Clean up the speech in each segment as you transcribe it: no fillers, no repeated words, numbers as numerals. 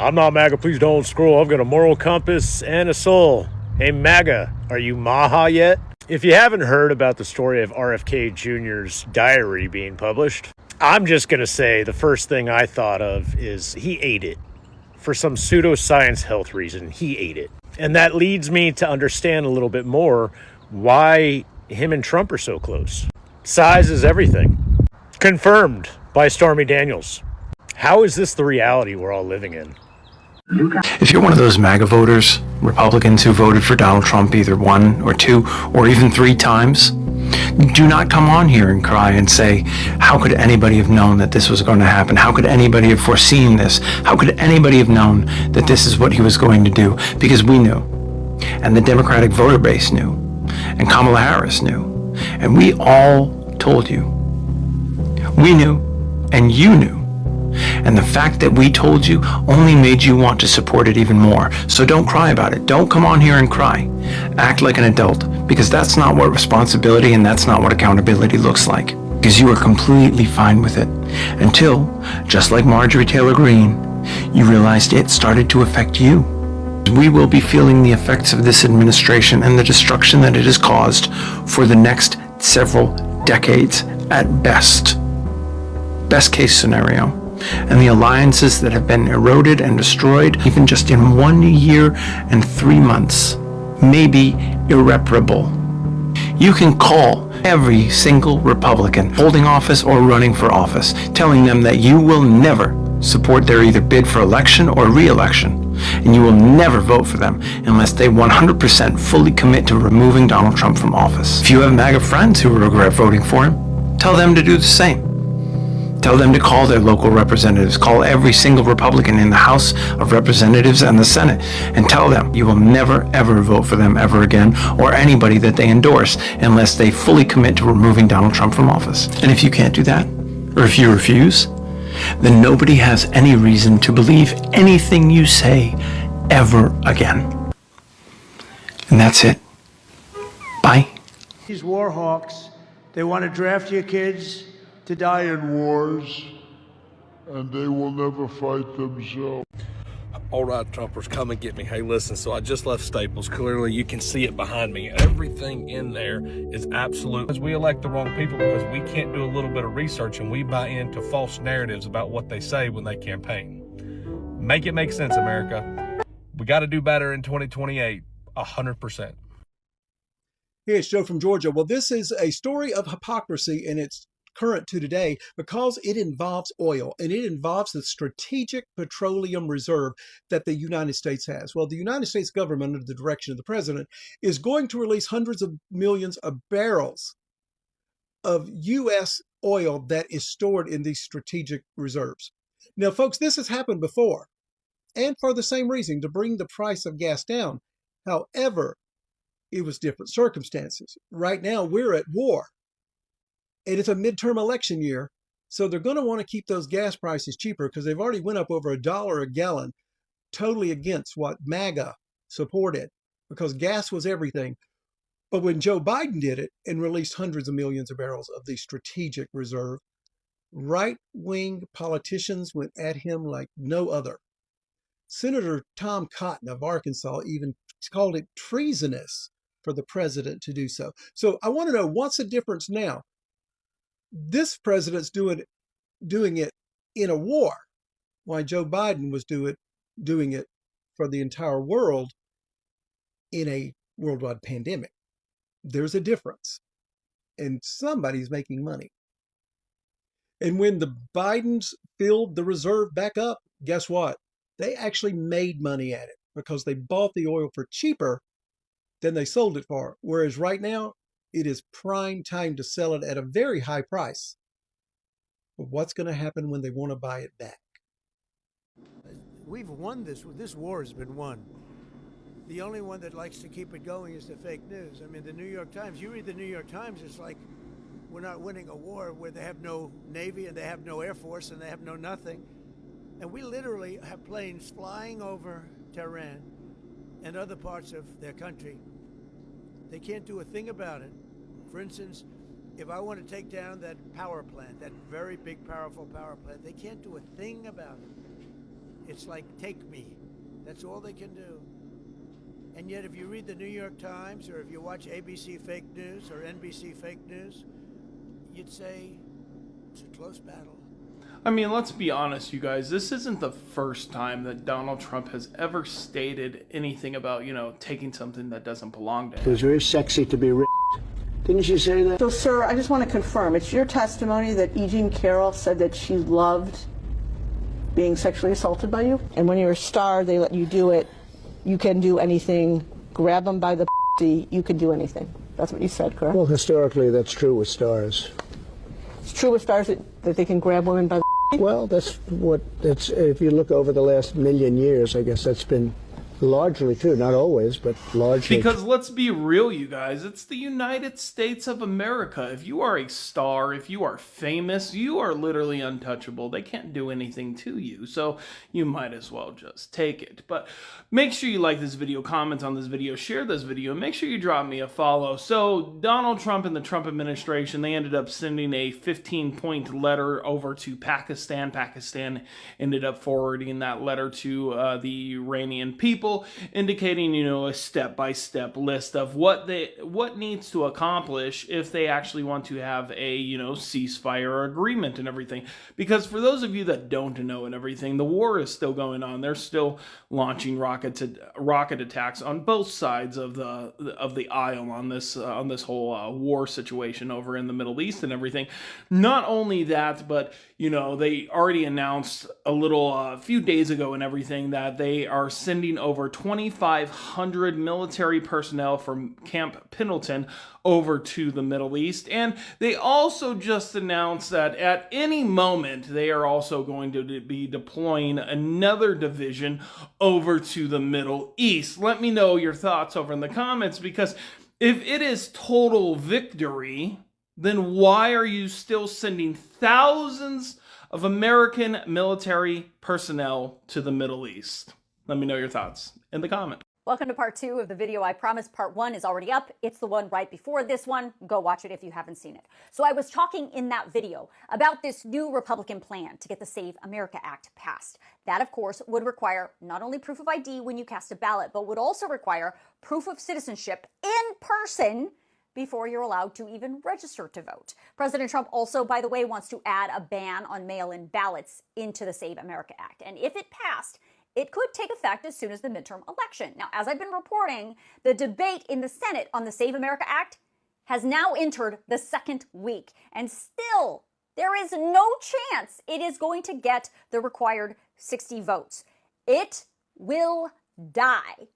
I'm not MAGA, please don't scroll. I've got a moral compass and a soul. Hey MAGA, are you Maha yet? If you haven't heard about the story of RFK Jr.'s diary being published, I'm just going to say the first thing I thought of is he ate it. For some pseudoscience health reason, he ate it. And that leads me to understand a little bit more why him and Trump are so close. Size is everything. Confirmed by Stormy Daniels. How is this the reality we're all living in? If you're one of those MAGA voters, Republicans who voted for Donald Trump either 1 or 2 or even 3 times, do not come on here and cry and say, how could anybody have known that this was going to happen? How could anybody have foreseen this? How could anybody have known that this is what he was going to do? Because we knew, and the Democratic voter base knew, and Kamala Harris knew, and we all told you. We knew, and you knew. And the fact that we told you only made you want to support it even more. So don't cry about it. Don't come on here and cry. Act like an adult, because that's not what responsibility and that's not what accountability looks like. Because you are completely fine with it. Until, just like Marjorie Taylor Greene, you realized it started to affect you. We will be feeling the effects of this administration and the destruction that it has caused for the next several decades at best. Best case scenario. And the alliances that have been eroded and destroyed, even just in 1 year and 3 months, may be irreparable. You can call every single Republican holding office or running for office, telling them that you will never support their either bid for election or re-election, and you will never vote for them unless they 100% fully commit to removing Donald Trump from office. If you have MAGA friends who regret voting for him, tell them to do the same. Tell them to call their local representatives, call every single Republican in the House of Representatives and the Senate, and tell them you will never ever vote for them ever again, or anybody that they endorse, unless they fully commit to removing Donald Trump from office. And if you can't do that, or if you refuse, then nobody has any reason to believe anything you say ever again. And that's it. Bye. These war hawks, they want to draft your kids to die in wars, and they will never fight themselves. All right, Trumpers, come and get me. Hey, listen, so I just left Staples. Clearly, you can see it behind me. Everything in there is absolute. Because we elect the wrong people because we can't do a little bit of research and we buy into false narratives about what they say when they campaign. Make it make sense, America. We got to do better in 2028, 100%. Hey, it's Joe from Georgia. Well, this is a story of hypocrisy, and it's current to today because it involves oil and it involves the strategic petroleum reserve that the United States has. Well, the United States government, under the direction of the president, is going to release hundreds of millions of barrels of U.S. oil that is stored in these strategic reserves. Now, folks, this has happened before, and for the same reason, to bring the price of gas down. However, it was different circumstances. Right now, we're at war. And it's a midterm election year, so they're going to want to keep those gas prices cheaper because they've already went up over $1 a gallon, totally against what MAGA supported, because gas was everything. But when Joe Biden did it and released hundreds of millions of barrels of the strategic reserve, right-wing politicians went at him like no other. Senator Tom Cotton of Arkansas even called it treasonous for the president to do so. So I want to know, what's the difference now? This president's doing it in a war, while Joe Biden was doing it for the entire world in a worldwide pandemic. There's a difference, and somebody's making money. And when the Bidens filled the reserve back up, guess what? They actually made money at it because they bought the oil for cheaper than they sold it for. Whereas right now, it is prime time to sell it at a very high price. But what's going to happen when they want to buy it back? We've won this. This war has been won. The only one that likes to keep it going is the fake news. I mean, the New York Times, you read the New York Times, it's like we're not winning a war where they have no Navy and they have no Air Force and they have no nothing. And we literally have planes flying over Tehran and other parts of their country. They can't do a thing about it. For instance, if I want to take down that power plant, that very big, powerful power plant, they can't do a thing about it. It's like, take me. That's all they can do. And yet, if you read the New York Times, or if you watch ABC fake news or NBC fake news, you'd say it's a close battle. I mean, let's be honest, you guys. This isn't the first time that Donald Trump has ever stated anything about, taking something that doesn't belong to It him. was very sexy to be Didn't you say that? So, sir, I just want to confirm, it's your testimony that E. Jean Carroll said that she loved being sexually assaulted by you? And when you're a star, they let you do it. You can do anything. Grab them by the you can do anything. That's what you said, correct? Well, historically, that's true with stars. It's true with stars that they can grab women by the Well, if you look over the last million years, I guess that's been largely true. Not always, but largely. Because let's be real, you guys. It's the United States of America. If you are a star, if you are famous, you are literally untouchable. They can't do anything to you. So you might as well just take it. But make sure you like this video, comment on this video, share this video, and make sure you drop me a follow. So Donald Trump and the Trump administration, they ended up sending a 15-point letter over to Pakistan. Pakistan ended up forwarding that letter to the Iranian people, indicating, a step-by-step list of what needs to accomplish if they actually want to have a, ceasefire agreement and everything. Because for those of you that don't know and everything, the war is still going on. They're still launching rocket attacks on both sides of the aisle on this whole war situation over in the Middle East and everything. Not only that, but they already announced a few days ago and everything that they are sending over 2,500 military personnel from Camp Pendleton over to the Middle East. And they also just announced that at any moment, they are also going to be deploying another division over to the Middle East. Let me know your thoughts over in the comments, because if it is total victory, then why are you still sending thousands of American military personnel to the Middle East? Let me know your thoughts in the comment. Welcome to part 2 of the video. I promised part 1 is already up. It's the one right before this one. Go watch it if you haven't seen it. So I was talking in that video about this new Republican plan to get the Save America Act passed. That, of course, would require not only proof of ID when you cast a ballot, but would also require proof of citizenship in person before you're allowed to even register to vote. President Trump also, by the way, wants to add a ban on mail-in ballots into the Save America Act. And if it passed, it could take effect as soon as the midterm election. Now, as I've been reporting, the debate in the Senate on the Save America Act has now entered the second week. And still, there is no chance it is going to get the required 60 votes. It will die.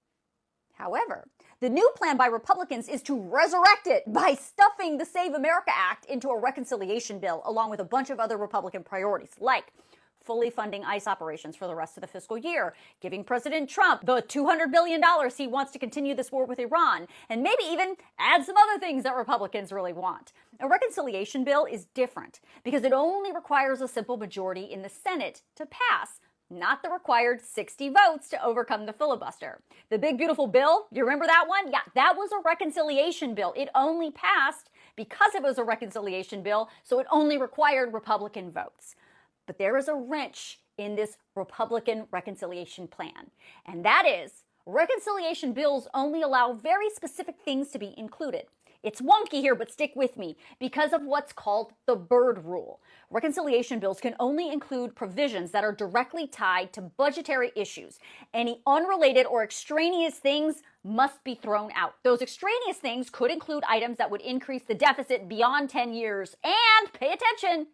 However, the new plan by Republicans is to resurrect it by stuffing the Save America Act into a reconciliation bill, along with a bunch of other Republican priorities, like fully funding ICE operations for the rest of the fiscal year, giving President Trump the $200 billion he wants to continue this war with Iran, and maybe even add some other things that Republicans really want. A reconciliation bill is different because it only requires a simple majority in the Senate to pass, not the required 60 votes to overcome the filibuster. The big beautiful bill, you remember that one? Yeah, that was a reconciliation bill. It only passed because it was a reconciliation bill, so it only required Republican votes. But there is a wrench in this Republican reconciliation plan, and that is reconciliation bills only allow very specific things to be included. It's wonky here, but stick with me, because of what's called the Byrd Rule. Reconciliation bills can only include provisions that are directly tied to budgetary issues. Any unrelated or extraneous things must be thrown out. Those extraneous things could include items that would increase the deficit beyond 10 years, and, pay attention,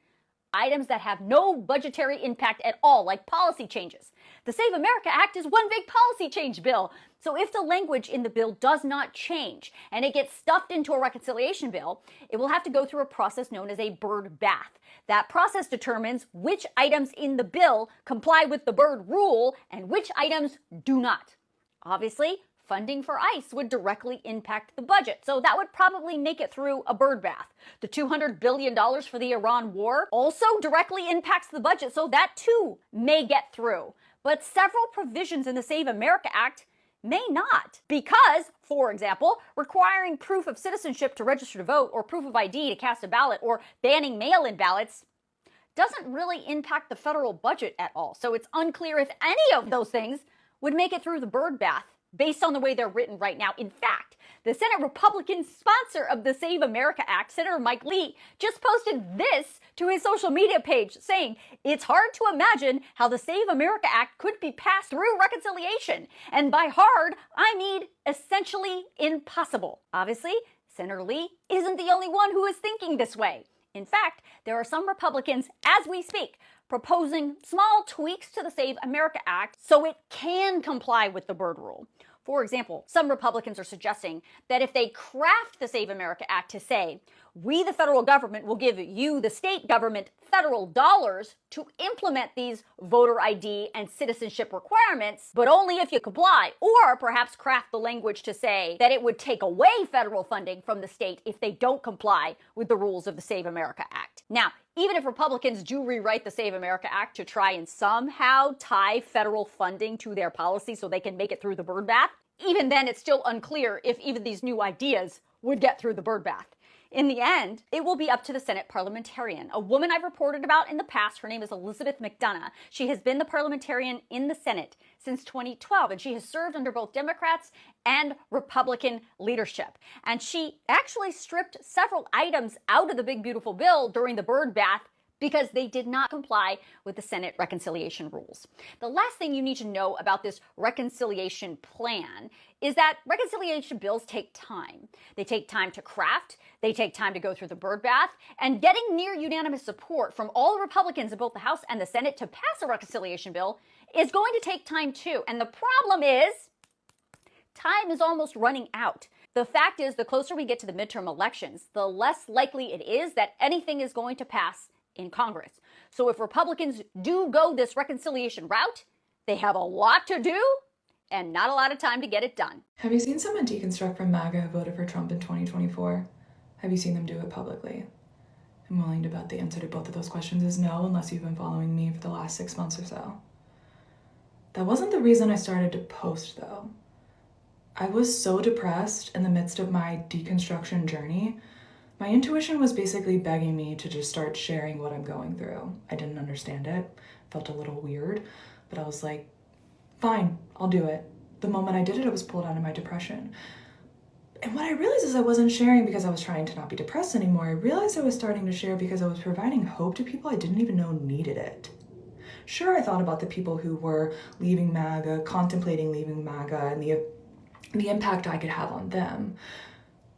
items that have no budgetary impact at all, like policy changes. The Save America Act is one big policy change bill. So if the language in the bill does not change and it gets stuffed into a reconciliation bill, it will have to go through a process known as a Byrd bath. That process determines which items in the bill comply with the Byrd Rule and which items do not. Obviously, funding for ICE would directly impact the budget, so that would probably make it through a Byrd bath. The $200 billion for the Iran war also directly impacts the budget, so that too may get through. But several provisions in the Save America Act may not, because, for example, requiring proof of citizenship to register to vote or proof of ID to cast a ballot or banning mail-in ballots doesn't really impact the federal budget at all. So it's unclear if any of those things would make it through the birdbath based on the way they're written right now. In fact, the Senate Republican sponsor of the Save America Act, Senator Mike Lee, just posted this to his social media page saying, "It's hard to imagine how the Save America Act could be passed through reconciliation. And by hard, I mean essentially impossible." Obviously, Senator Lee isn't the only one who is thinking this way. In fact, there are some Republicans, as we speak, proposing small tweaks to the Save America Act so it can comply with the bird rule. For example, some Republicans are suggesting that if they craft the Save America Act to say, we, the federal government, will give you, the state government, federal dollars to implement these voter ID and citizenship requirements, but only if you comply, or perhaps craft the language to say that it would take away federal funding from the state if they don't comply with the rules of the Save America Act. Now, even if Republicans do rewrite the Save America Act to try and somehow tie federal funding to their policy so they can make it through the birdbath, even then it's still unclear if even these new ideas would get through the birdbath. In the end, it will be up to the Senate parliamentarian, a woman I've reported about in the past. Her name is Elizabeth McDonough. She has been the parliamentarian in the Senate since 2012, and she has served under both Democrats and Republican leadership. And she actually stripped several items out of the big, beautiful bill during the birdbath because they did not comply with the Senate reconciliation rules. The last thing you need to know about this reconciliation plan is that reconciliation bills take time. They take time to craft, they take time to go through the birdbath, and getting near unanimous support from all the Republicans in both the House and the Senate to pass a reconciliation bill is going to take time too. And the problem is, time is almost running out. The fact is, the closer we get to the midterm elections, the less likely it is that anything is going to pass in Congress. So if Republicans do go this reconciliation route, they have a lot to do and not a lot of time to get it done. Have you seen someone deconstruct from MAGA who voted for Trump in 2024? Have you seen them do it publicly? I'm willing to bet the answer to both of those questions is no, unless you've been following me for the last 6 months or so. That wasn't the reason I started to post, though. I was so depressed in the midst of my deconstruction journey. My intuition was basically begging me to just start sharing what I'm going through. I didn't understand it, felt a little weird, but I was like, fine, I'll do it. The moment I did it, I was pulled out of my depression. And what I realized is I wasn't sharing because I was trying to not be depressed anymore. I realized I was starting to share because I was providing hope to people I didn't even know needed it. Sure, I thought about the people who were leaving MAGA, contemplating leaving MAGA, and the impact I could have on them.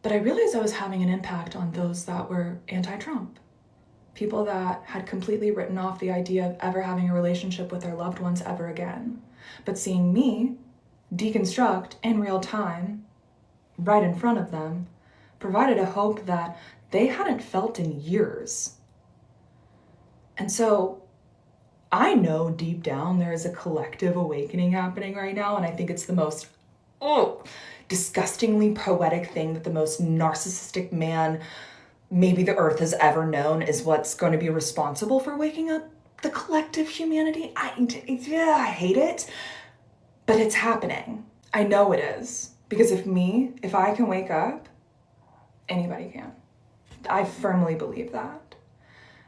But I realized I was having an impact on those that were anti-Trump. People that had completely written off the idea of ever having a relationship with their loved ones ever again. But seeing me deconstruct in real time, right in front of them, provided a hope that they hadn't felt in years. And so I know deep down there is a collective awakening happening right now, and I think it's the most disgustingly poetic thing that the most narcissistic man maybe the earth has ever known is what's going to be responsible for waking up the collective humanity. I hate it, but it's happening. I know it is, because if I can wake up, anybody can. I firmly believe that.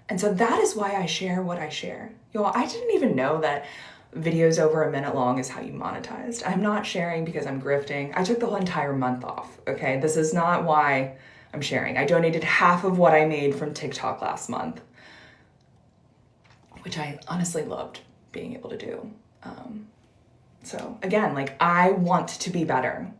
And so that is why I share what I share. Y'all, I didn't even know that videos over a minute long is how you monetized. I'm not sharing because I'm grifting. I took the whole entire month off, okay? This is not why I'm sharing. I donated half of what I made from TikTok last month, which I honestly loved being able to do. So again, like, I want to be better.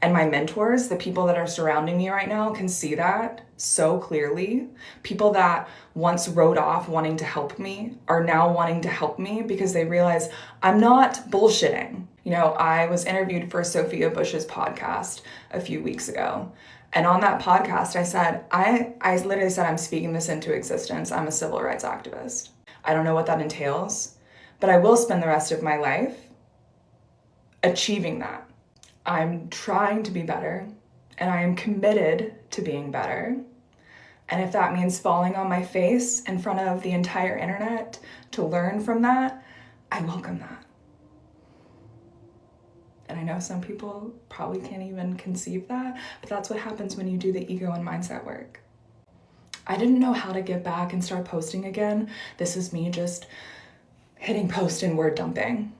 And my mentors, the people that are surrounding me right now, can see that so clearly. People that once wrote off wanting to help me are now wanting to help me because they realize I'm not bullshitting. You know, I was interviewed for Sophia Bush's podcast a few weeks ago. And on that podcast, I said, I literally said, I'm speaking this into existence. I'm a civil rights activist. I don't know what that entails, but I will spend the rest of my life achieving that. I'm trying to be better, and I am committed to being better. And if that means falling on my face in front of the entire internet to learn from that, I welcome that. And I know some people probably can't even conceive that, but that's what happens when you do the ego and mindset work. I didn't know how to get back and start posting again. This is me just hitting post and word dumping.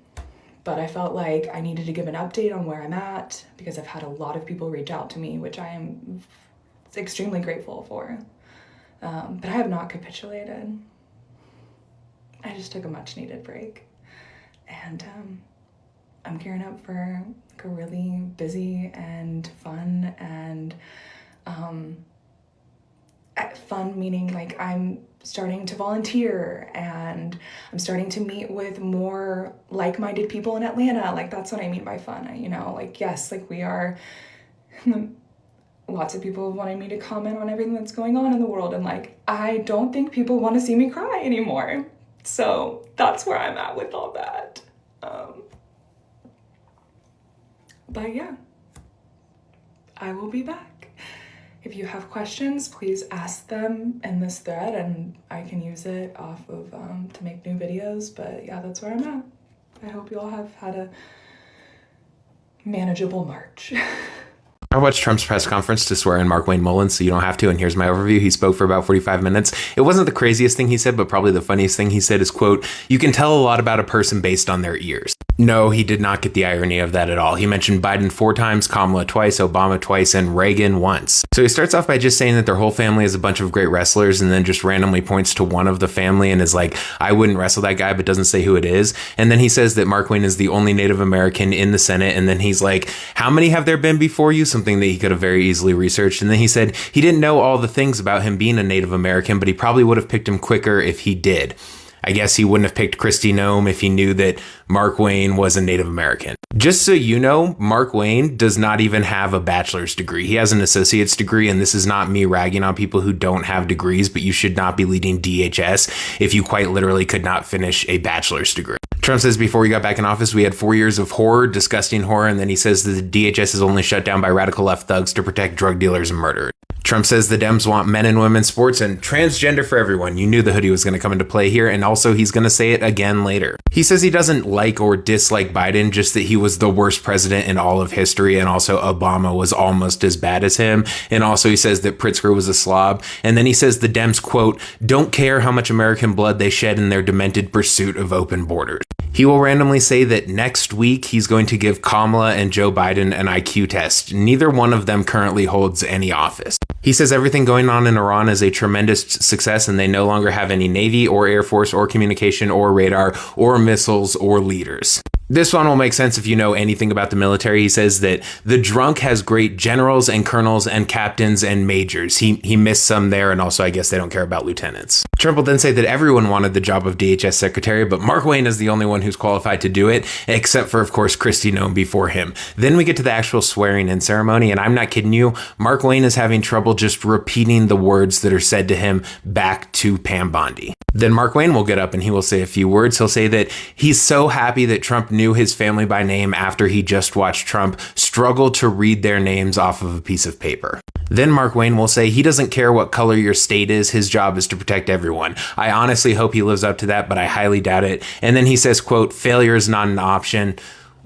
But I felt like I needed to give an update on where I'm at because I've had a lot of people reach out to me, which I am extremely grateful for. But I have not capitulated. I just took a much needed break. And I'm gearing up for like a really busy and fun and fun meaning like I'm starting to volunteer and I'm starting to meet with more like-minded people in Atlanta. Like that's what I mean by fun, you know, like yes, like we are, lots of people wanting me to comment on everything that's going on in the world, and like I don't think people want to see me cry anymore. So that's where I'm at with all that. But yeah, I will be back. If you have questions, please ask them in this thread and I can use it off of to make new videos. But yeah, that's where I'm at. I hope you all have had a manageable March. I watched Trump's press conference to swear in Mark Wayne Mullins, so you don't have to, and here's my overview. He spoke for about 45 minutes. It wasn't the craziest thing he said, but probably the funniest thing he said is, quote, "You can tell a lot about a person based on their ears." No, he did not get the irony of that at all. He mentioned Biden 4 times, Kamala twice, Obama twice, and Reagan once. So he starts off by just saying that their whole family is a bunch of great wrestlers, and then just randomly points to one of the family and is like, I wouldn't wrestle that guy, but doesn't say who it is. And then he says that Mark Wayne is the only Native American in the Senate, and then he's like, how many have there been before you? Something that he could have very easily researched. And then he said he didn't know all the things about him being a Native American, but he probably would have picked him quicker if he did. I guess he wouldn't have picked Kristi Noem if he knew that Mark Wayne was a Native American. Just so you know, Mark Wayne does not even have a bachelor's degree. He has an associate's degree, and this is not me ragging on people who don't have degrees, but you should not be leading DHS if you quite literally could not finish a bachelor's degree. Trump says before he got back in office, we had 4 years of horror, disgusting horror, and then he says that the DHS is only shut down by radical left thugs to protect drug dealers and murderers. Trump says the Dems want men and women sports and transgender for everyone. You knew the hoodie was going to come into play here, and also he's going to say it again later. He says he doesn't like or dislike Biden, just that he was the worst president in all of history, and also Obama was almost as bad as him. And also he says that Pritzker was a slob. And then he says the Dems, quote, don't care how much American blood they shed in their demented pursuit of open borders. He will randomly say that next week he's going to give Kamala and Joe Biden an IQ test. Neither one of them currently holds any office. He says everything going on in Iran is a tremendous success and they no longer have any Navy or Air Force or communication or radar or missiles or leaders. This one will make sense if you know anything about the military. He says that the drunk has great generals and colonels and captains and majors. He missed some there, and also I guess they don't care about lieutenants. Trump will then say that everyone wanted the job of DHS secretary, but Mark Wayne is the only one who's qualified to do it, except for, of course, Kristi Noem before him. Then we get to the actual swearing-in ceremony, and I'm not kidding you, Mark Wayne is having trouble just repeating the words that are said to him back to Pam Bondi. Then Mark Wayne will get up and he will say a few words. He'll say that he's so happy that Trump knew his family by name after he just watched Trump struggle to read their names off of a piece of paper. Then Mark Wayne will say he doesn't care what color your state is, his job is to protect everyone. I honestly hope he lives up to that, but I highly doubt it. And then he says, quote, failure is not an option.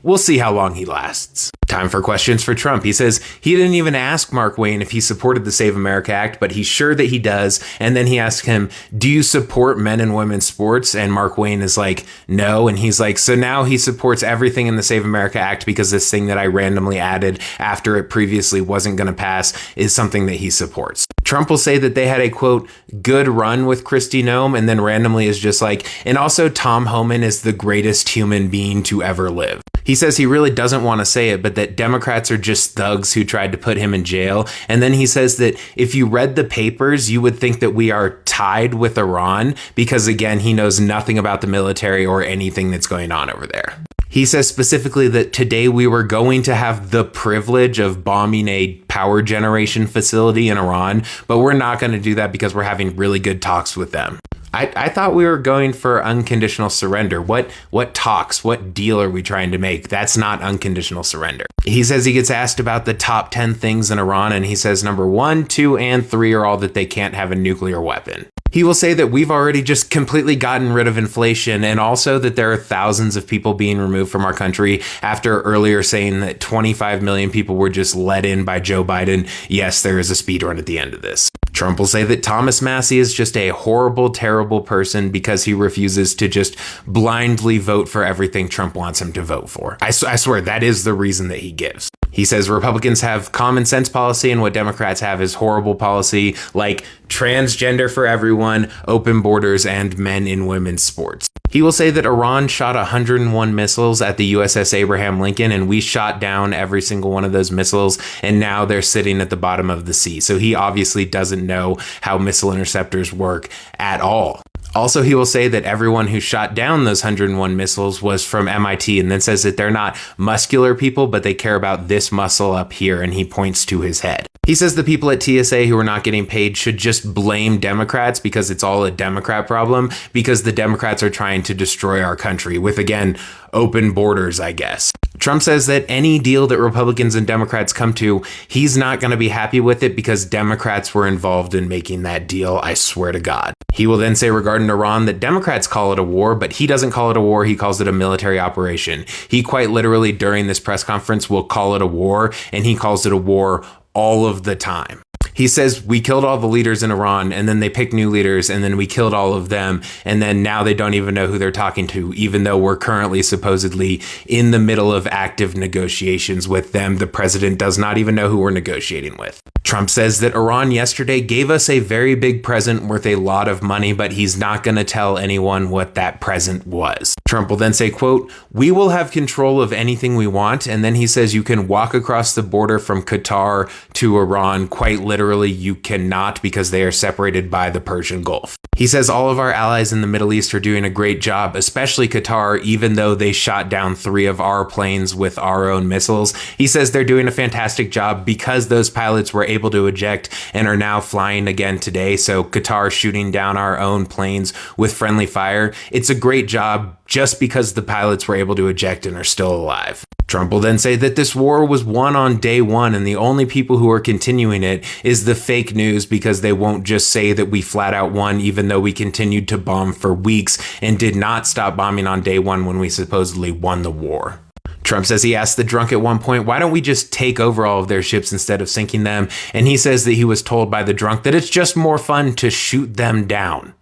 We'll see how long he lasts. Time for questions for Trump. He says he didn't even ask Mark Wayne if he supported the Save America Act, but he's sure that he does. And then he asked him, do you support men and women's sports? And Mark Wayne is like, no. And he's like, so now he supports everything in the Save America Act because this thing that I randomly added after it previously wasn't going to pass is something that he supports. Trump will say that they had a, quote, good run with Kristi Noem, and then randomly is just like, and also Tom Homan is the greatest human being to ever live. He says he really doesn't want to say it, but that Democrats are just thugs who tried to put him in jail. And then he says that if you read the papers, you would think that we are tied with Iran because, again, he knows nothing about the military or anything that's going on over there. He says specifically that today we were going to have the privilege of bombing a power generation facility in Iran, but we're not going to do that because we're having really good talks with them. I thought we were going for unconditional surrender. What talks, what deal are we trying to make? That's not unconditional surrender. He says he gets asked about the top 10 things in Iran, and he says number 1, 2, and 3 are all that they can't have a nuclear weapon. He will say that we've already just completely gotten rid of inflation, and also that there are thousands of people being removed from our country after earlier saying that 25 million people were just let in by Joe Biden. Yes, there is a speed run at the end of this. Trump will say that Thomas Massie is just a horrible, terrible person because he refuses to just blindly vote for everything Trump wants him to vote for. I swear that is the reason that he gives. He says Republicans have common sense policy and what Democrats have is horrible policy, like transgender for everyone, open borders, and men in women's sports. He will say that Iran shot 101 missiles at the USS Abraham Lincoln, and we shot down every single one of those missiles, and now they're sitting at the bottom of the sea. So he obviously doesn't know how missile interceptors work at all. Also, he will say that everyone who shot down those 101 missiles was from MIT, and then says that they're not muscular people, but they care about this muscle up here, and he points to his head. He says the people at TSA who are not getting paid should just blame Democrats because it's all a Democrat problem, because the Democrats are trying to destroy our country with, again, open borders, I guess. Trump says that any deal that Republicans and Democrats come to, he's not going to be happy with it because Democrats were involved in making that deal, I swear to God. He will then say regarding Iran that Democrats call it a war, but he doesn't call it a war, he calls it a military operation. He quite literally during this press conference will call it a war, and he calls it a war all of the time. He says we killed all the leaders in Iran, and then they picked new leaders, and then we killed all of them, and then now they don't even know who they're talking to, even though we're currently supposedly in the middle of active negotiations with them. The president does not even know who we're negotiating with. Trump says that Iran yesterday gave us a very big present worth a lot of money, but he's not going to tell anyone what that present was. Trump will then say, quote, "We will have control of anything we want." And then he says you can walk across the border from Qatar to Iran. Quite literally, you cannot, because they are separated by the Persian Gulf. He says all of our allies in the Middle East are doing a great job, especially Qatar, even though they shot down 3 of our planes with our own missiles. He says they're doing a fantastic job because those pilots were able to eject and are now flying again today. So Qatar shooting down our own planes with friendly fire. It's a great job just because the pilots were able to eject and are still alive. Trump will then say that this war was won on day one, and the only people who are continuing it is the fake news, because they won't just say that we flat out won, even though we continued to bomb for weeks and did not stop bombing on day one when we supposedly won the war. Trump says he asked the drunk at one point, why don't we just take over all of their ships instead of sinking them? And he says that he was told by the drunk that it's just more fun to shoot them down.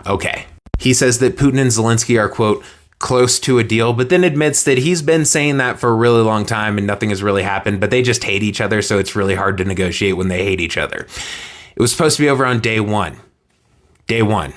Okay. He says that Putin and Zelensky are, quote, close to a deal, but then admits that he's been saying that for a really long time and nothing has really happened, but they just hate each other, so it's really hard to negotiate when they hate each other. It was supposed to be over on day one. Day one.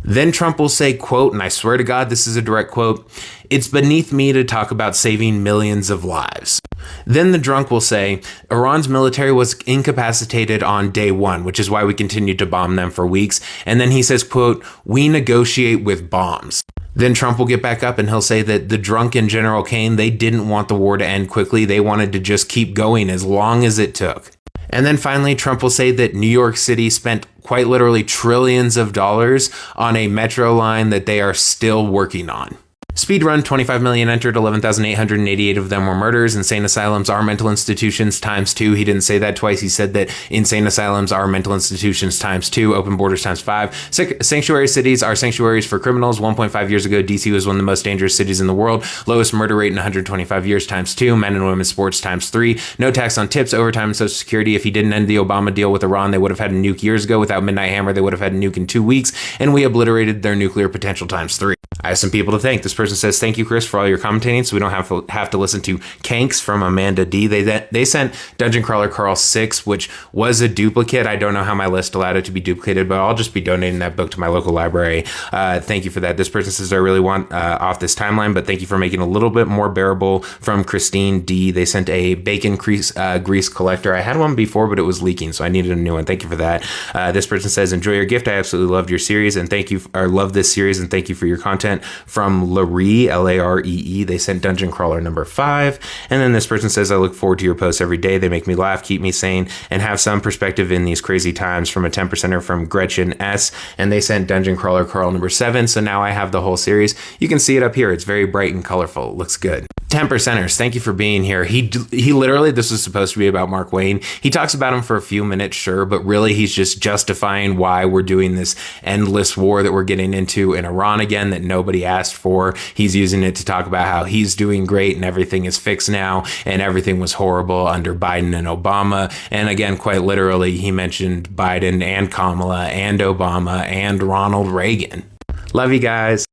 Then Trump will say, quote, and I swear to God, this is a direct quote, "It's beneath me to talk about saving millions of lives." Then the drunk will say, Iran's military was incapacitated on day one, which is why we continued to bomb them for weeks. And then he says, quote, "We negotiate with bombs." Then Trump will get back up and he'll say that the drunk and General Kane, they didn't want the war to end quickly. They wanted to just keep going as long as it took. And then finally, Trump will say that New York City spent quite literally trillions of dollars on a metro line that they are still working on. Speedrun, 25 million entered, 11,888 of them were murders. Insane asylums are mental institutions ×2. He didn't say that twice. He said that insane asylums are mental institutions ×2. Open borders ×5. Sanctuary cities are sanctuaries for criminals. 1.5 years ago, DC was one of the most dangerous cities in the world. Lowest murder rate in 125 years ×2. Men and women's sports ×3. No tax on tips, overtime, and Social Security. If he didn't end the Obama deal with Iran, they would have had a nuke years ago. Without Midnight Hammer, they would have had a nuke in 2 weeks. And we obliterated their nuclear potential ×3. I have some people to thank. This person says, thank you, Chris, for all your commentating, so we don't have to listen to Kanks from Amanda D. They sent Dungeon Crawler Carl 6, which was a duplicate. I don't know how my list allowed it to be duplicated, but I'll just be donating that book to my local library. Thank you for that. This person says, I really want off this timeline, but thank you for making it a little bit more bearable. From Christine D. They sent a bacon grease collector. I had one before, but it was leaking, so I needed a new one. Thank you for that. This person says, enjoy your gift. I absolutely loved your series, and love this series, and thank you for your content. From Laree, Laree. They sent Dungeon Crawler number 5. And then this person says, I look forward to your posts every day. They make me laugh, keep me sane, and have some perspective in these crazy times. From a 10%er from Gretchen S. And they sent Dungeon Crawler Carl number 7. So now I have the whole series. You can see it up here. It's very bright and colorful. It looks good. 10%ers, thank you for being here. He literally, this was supposed to be about Mark Wayne. He talks about him for a few minutes, sure, but really he's just justifying why we're doing this endless war that we're getting into in Iran again that nobody nobody asked for. He's using it to talk about how he's doing great and everything is fixed now and everything was horrible under Biden and Obama. And again, quite literally, he mentioned Biden and Kamala and Obama and Ronald Reagan. Love you guys.